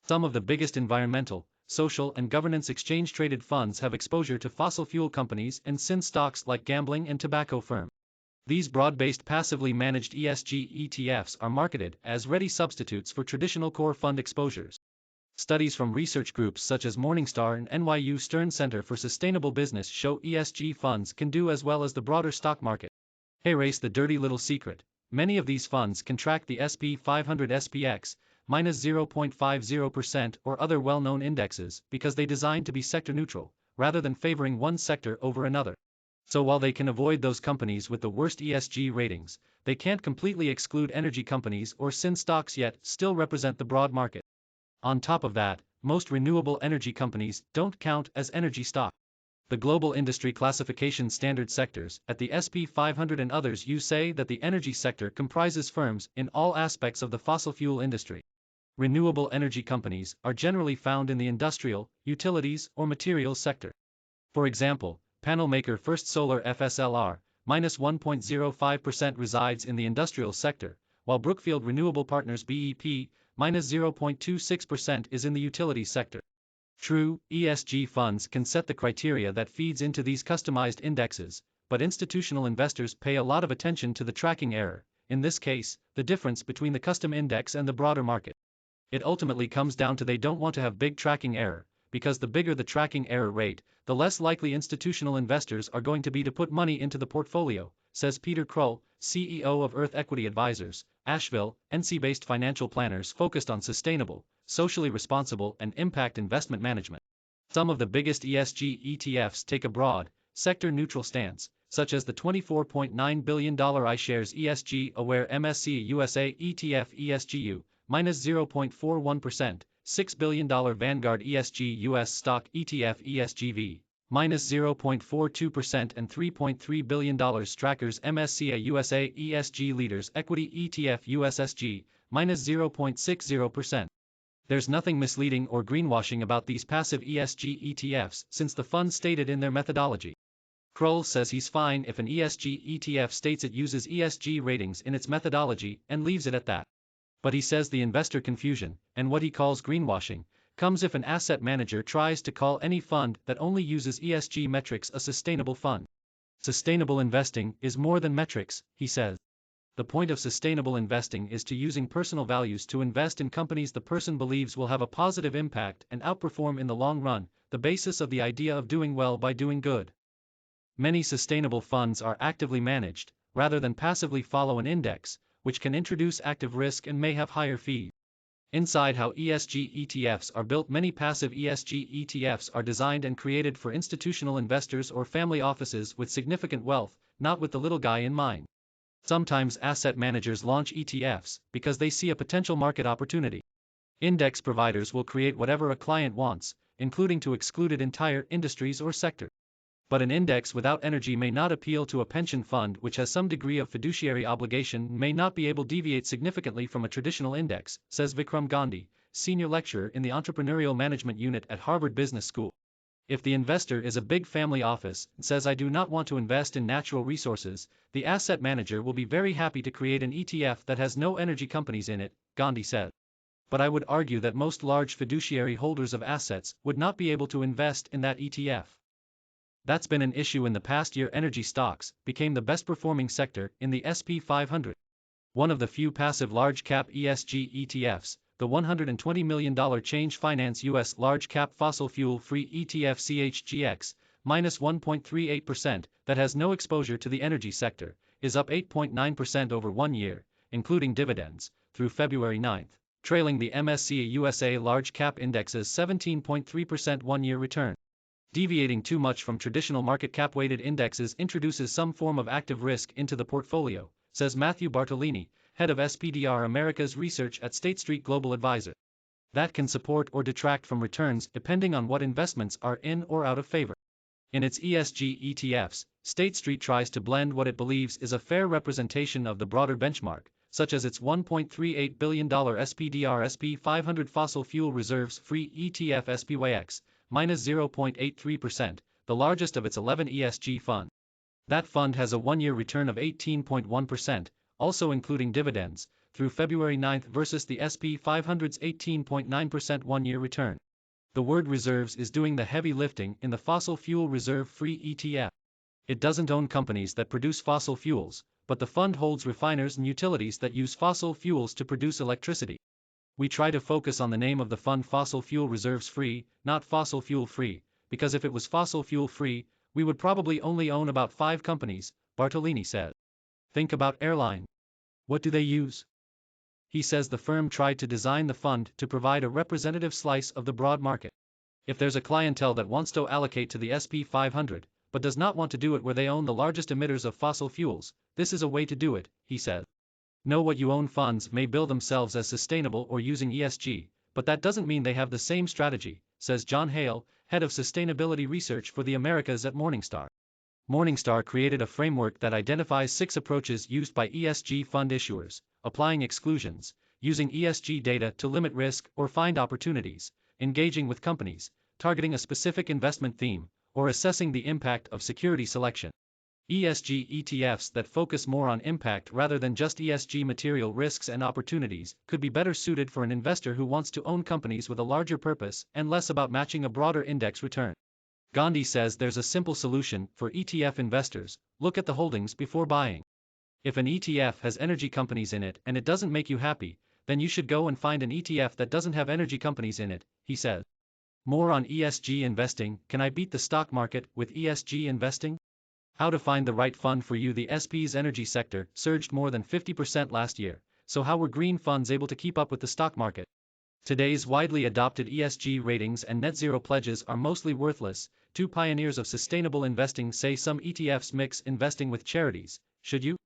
Some of the biggest environmental, social and governance exchange-traded funds have exposure to fossil fuel companies and sin stocks like gambling and tobacco firms. These broad-based passively managed ESG ETFs are marketed as ready substitutes for traditional core fund exposures. Studies from research groups such as Morningstar and NYU Stern Center for Sustainable Business show ESG funds can do as well as the broader stock market. Erase the dirty little secret. Many of these funds can track the SP 500 SPX, minus 0.50% or other well-known indexes because they designed to be sector neutral, rather than favoring one sector over another. So while they can avoid those companies with the worst ESG ratings, they can't completely exclude energy companies or sin stocks yet still represent the broad market. On top of that, most renewable energy companies don't count as energy stock. The global industry classification standard sectors at the SP 500 and others say that the energy sector comprises firms in all aspects of the fossil fuel industry. Renewable energy companies are generally found in the industrial, utilities, or materials sector. For example, panel maker First Solar FSLR, minus 1.05% resides in the industrial sector, while Brookfield Renewable Partners BEP, minus 0.26% is in the utilities sector. True, ESG funds can set the criteria that feeds into these customized indexes, but institutional investors pay a lot of attention to the tracking error, in this case, the difference between the custom index and the broader market. It ultimately comes down to they don't want to have big tracking error, because the bigger the tracking error rate, the less likely institutional investors are going to be to put money into the portfolio, says Peter Krull, CEO of Earth Equity Advisors, Asheville, NC-based financial planners focused on sustainable, socially responsible and impact investment management. Some of the biggest ESG ETFs take a broad, sector-neutral stance, such as the $24.9 billion iShares ESG Aware MSCI U.S.A. ETF ESGU, minus 0.41%, $6 billion Vanguard ESG U.S. Stock ETF ESGV, minus 0.42% and $3.3 billion Xtrackers MSCI U.S.A. ESG Leaders Equity ETF USSG, minus 0.60%. There's nothing misleading or greenwashing about these passive ESG ETFs since the fund stated in their methodology. Krull says he's fine if an ESG ETF states it uses ESG ratings in its methodology and leaves it at that. But he says the investor confusion, and what he calls greenwashing, comes if an asset manager tries to call any fund that only uses ESG metrics a sustainable fund. Sustainable investing is more than metrics, he says. The point of sustainable investing is to using personal values to invest in companies the person believes will have a positive impact and outperform in the long run, the basis of the idea of doing well by doing good. Many sustainable funds are actively managed, rather than passively follow an index, which can introduce active risk and may have higher fees. Inside how ESG ETFs are built, many passive ESG ETFs are designed and created for institutional investors or family offices with significant wealth, not with the little guy in mind. Sometimes asset managers launch ETFs because they see a potential market opportunity. Index providers will create whatever a client wants, including to excluded entire industries or sectors. But an index without energy may not appeal to a pension fund which has some degree of fiduciary obligation, may not be able to deviate significantly from a traditional index, says Vikram Gandhi, senior lecturer in the Entrepreneurial Management Unit at Harvard Business School. If the investor is a big family office and says I do not want to invest in natural resources, the asset manager will be very happy to create an ETF that has no energy companies in it, Gandhi said. But I would argue that most large fiduciary holders of assets would not be able to invest in that ETF. That's been an issue in the past year. Energy stocks became the best performing sector in the SP 500. One of the few passive large cap ESG ETFs, the $120 million Change Finance U.S. Large Cap Fossil Fuel Free ETF CHGX, minus 1.38%, that has no exposure to the energy sector, is up 8.9% over 1 year, including dividends, through February 9, trailing the MSCI U.S.A. Large Cap Index's 17.3% 1-year return. Deviating too much from traditional market cap weighted indexes introduces some form of active risk into the portfolio, says Matthew Bartolini, head of SPDR Americas Research at State Street Global Advisor. That can support or detract from returns depending on what investments are in or out of favor. In its ESG ETFs, State Street tries to blend what it believes is a fair representation of the broader benchmark, such as its $1.38 billion SPDR SP 500 Fossil Fuel Reserves Free ETF SPYX, minus 0.83%, the largest of its 11 ESG funds. That fund has a 1-year return of 18.1%, also including dividends, through February 9 versus the S&P 500's 18.9% one-year return. The word reserves is doing the heavy lifting in the fossil fuel reserve-free ETF. It doesn't own companies that produce fossil fuels, but the fund holds refiners and utilities that use fossil fuels to produce electricity. We try to focus on the name of the fund fossil fuel reserves free, not fossil fuel free, because if it was fossil fuel free, we would probably only own about 5 companies, Bartolini said. Think about airline. What do they use? He says the firm tried to design the fund to provide a representative slice of the broad market. If there's a clientele that wants to allocate to the S&P 500, but does not want to do it where they own the largest emitters of fossil fuels, this is a way to do it, he said. Know what you own. Funds may bill themselves as sustainable or using ESG, but that doesn't mean they have the same strategy, says John Hale, head of sustainability research for the Americas at Morningstar. Morningstar created a framework that identifies 6 approaches used by ESG fund issuers: applying exclusions, using ESG data to limit risk or find opportunities, engaging with companies, targeting a specific investment theme, or assessing the impact of security selection. ESG ETFs that focus more on impact rather than just ESG material risks and opportunities could be better suited for an investor who wants to own companies with a larger purpose and less about matching a broader index return. Gandhi says there's a simple solution for ETF investors: look at the holdings before buying. If an ETF has energy companies in it and it doesn't make you happy, then you should go and find an ETF that doesn't have energy companies in it, he said. More on ESG investing. Can I beat the stock market with ESG investing? How to find the right fund for you. The S&P's energy sector surged more than 50% last year, so how were green funds able to keep up with the stock market? Today's widely adopted ESG ratings and net zero pledges are mostly worthless. 2 pioneers of sustainable investing say some ETFs mix investing with charities. Should you?